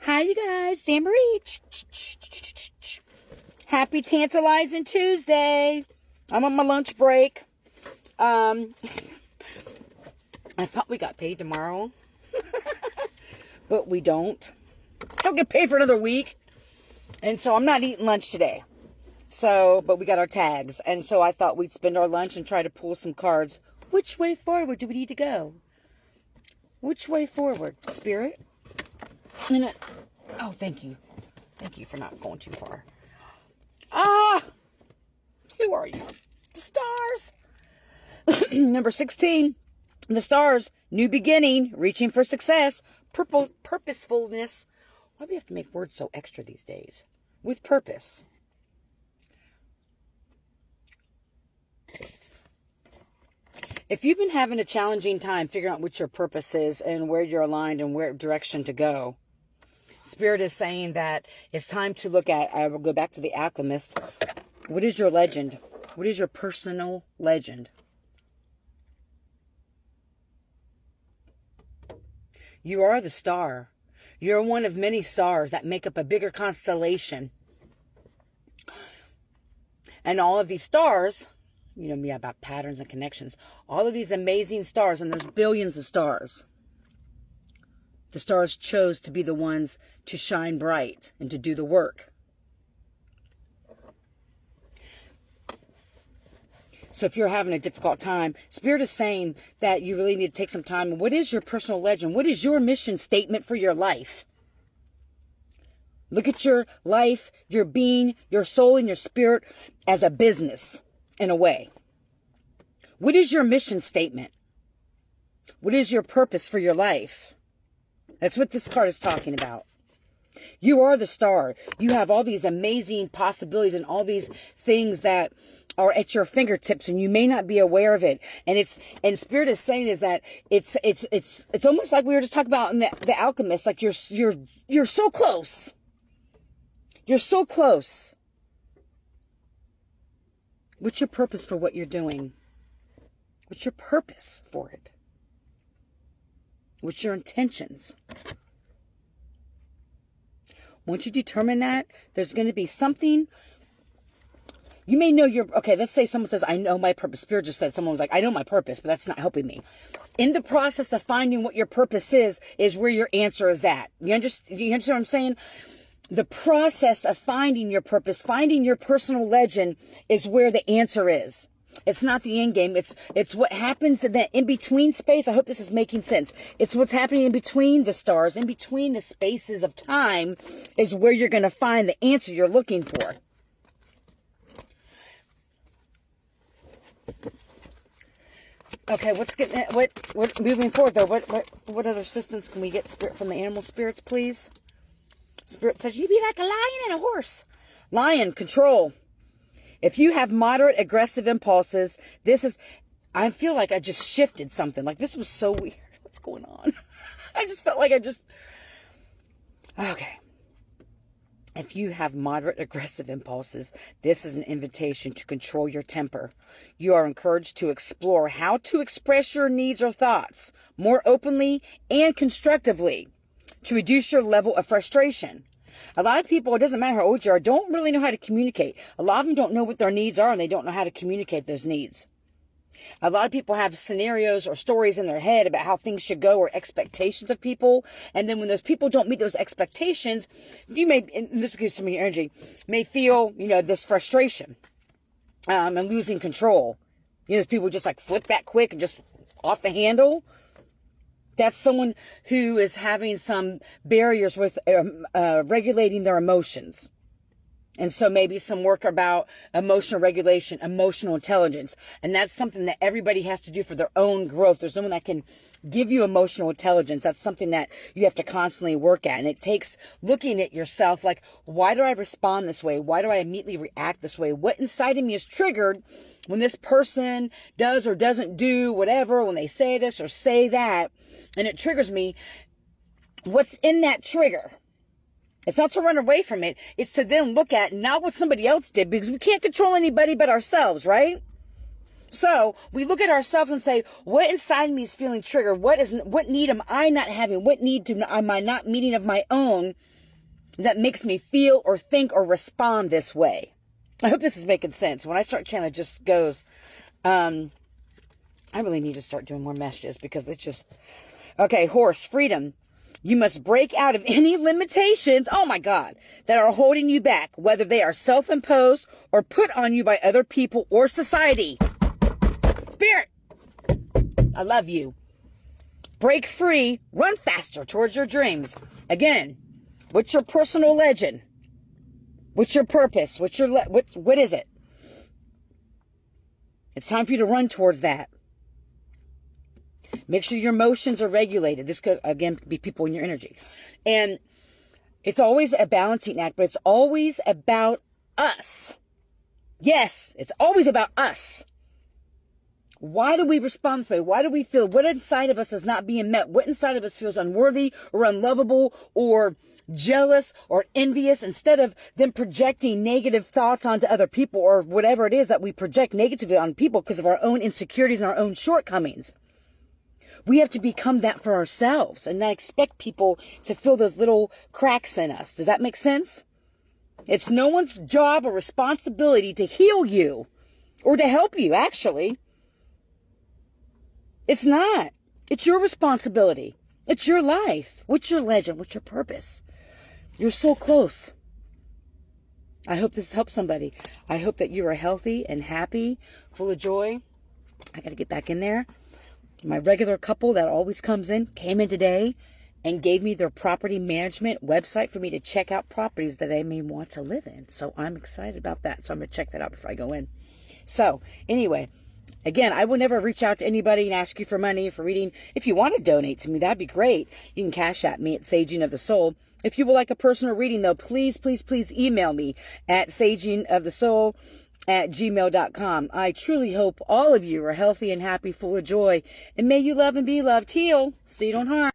Hi, you guys. Sam Marie. Happy Tantalizing Tuesday. I'm on my lunch break. I thought we got paid tomorrow, but we don't. I don't get paid for another week. And so I'm not eating lunch today. But we got our tags. And so I thought we'd spend our lunch and try to pull some cards. Which way forward do we need to go? Which way forward? Spirit? Oh, thank you. Thank you for not going too far. Who are you? The stars. Number 16. The stars. New beginning. Reaching for success. Purposefulness. Why do we have to make words so extra these days? With purpose. If you've been having a challenging time figuring out what your purpose is and where you're aligned and where direction to go, Spirit is saying that it's time to look at, I will go back to the Alchemist. What is your legend? What is your personal legend? You are the star. You're one of many stars that make up a bigger constellation. And all of these stars, you know me about patterns and connections, all of these amazing stars, and there's billions of stars. The stars chose to be the ones to shine bright and to do the work. So if you're having a difficult time, Spirit is saying that you really need to take some time. What is your personal legend? What is your mission statement for your life? Look at your life, your being, your soul, and your spirit as a business, in a way. What is your mission statement? What is your purpose for your life? That's what this card is talking about. You are the star. You have all these amazing possibilities and all these things that are at your fingertips, and you may not be aware of it. And Spirit is saying is that it's almost like we were just talking about in the Alchemist. Like you're so close. You're so close. What's your purpose for what you're doing? What's your purpose for it? What's your intentions? Once you determine that, there's going to be something. You may know okay, let's say someone says, I know my purpose. Spirit just said, someone was like, I know my purpose, but that's not helping me. In the process of finding what your purpose is where your answer is at. You understand what I'm saying? The process of finding your purpose, finding your personal legend is where the answer is. It's not the end game. It's what happens in that in-between space. I hope this is making sense. It's what's happening in between the stars, in between the spaces of time is where you're going to find the answer you're looking for. Okay, what moving forward though, what other assistance can we get from the animal spirits, please? Spirit says, you be like a lion and a horse. Lion, control. If you have moderate aggressive impulses, I feel like I just shifted something. Like this was so weird. What's going on? I just felt like okay. If you have moderate aggressive impulses, this is an invitation to control your temper. You are encouraged to explore how to express your needs or thoughts more openly and constructively to reduce your level of frustration. A lot of people, it doesn't matter how old you are, don't really know how to communicate. A lot of them don't know what their needs are and they don't know how to communicate those needs. A lot of people have scenarios or stories in their head about how things should go or expectations of people. And then when those people don't meet those expectations, you may, and this will give some of your energy, may feel, this frustration and losing control. Those people just like flip that quick and just off the handle. That's someone who is having some barriers with regulating their emotions. And so maybe some work about emotional regulation, emotional intelligence. And that's something that everybody has to do for their own growth. There's no one that can give you emotional intelligence. That's something that you have to constantly work at. And it takes looking at yourself like, why do I respond this way? Why do I immediately react this way? What inside of me is triggered when this person does or doesn't do whatever, when they say this or say that, and it triggers me? What's in that trigger? It's not to run away from it. It's to then look at not what somebody else did, because we can't control anybody but ourselves, right? So we look at ourselves and say, what inside me is feeling triggered? What need am I not having? What need am I not meeting of my own that makes me feel or think or respond this way? I hope this is making sense. When I start channeling, it just goes, I really need to start doing more messages because it's just, okay, horse, freedom. You must break out of any limitations, oh my God, that are holding you back, whether they are self-imposed or put on you by other people or society. Spirit, I love you. Break free, run faster towards your dreams. Again, what's your personal legend? What's your purpose? What is it? It's time for you to run towards that. Make sure your emotions are regulated. This could, again, be people in your energy. And it's always a balancing act, but it's always about us. Yes, it's always about us. Why do we respond this way? Why do we feel what inside of us is not being met? What inside of us feels unworthy or unlovable or jealous or envious, instead of them projecting negative thoughts onto other people or whatever it is that we project negatively on people because of our own insecurities and our own shortcomings. We have to become that for ourselves and not expect people to fill those little cracks in us. Does that make sense? It's no one's job or responsibility to heal you or to help you, actually. It's not. It's your responsibility. It's your life. What's your legend? What's your purpose? You're so close. I hope this helps somebody. I hope that you are healthy and happy, full of joy. I got to get back in there. My regular couple that always comes in came in today and gave me their property management website for me to check out properties that I may want to live in. So I'm excited about that. So I'm going to check that out before I go in. So anyway, again, I will never reach out to anybody and ask you for money for reading. If you want to donate to me, that'd be great. You can cash at me at Saging of the Soul. If you would like a personal reading, though, please email me at sagingofthesoul@gmail.com. I truly hope all of you are healthy and happy, full of joy, and may you love and be loved. Heal, so you don't harm.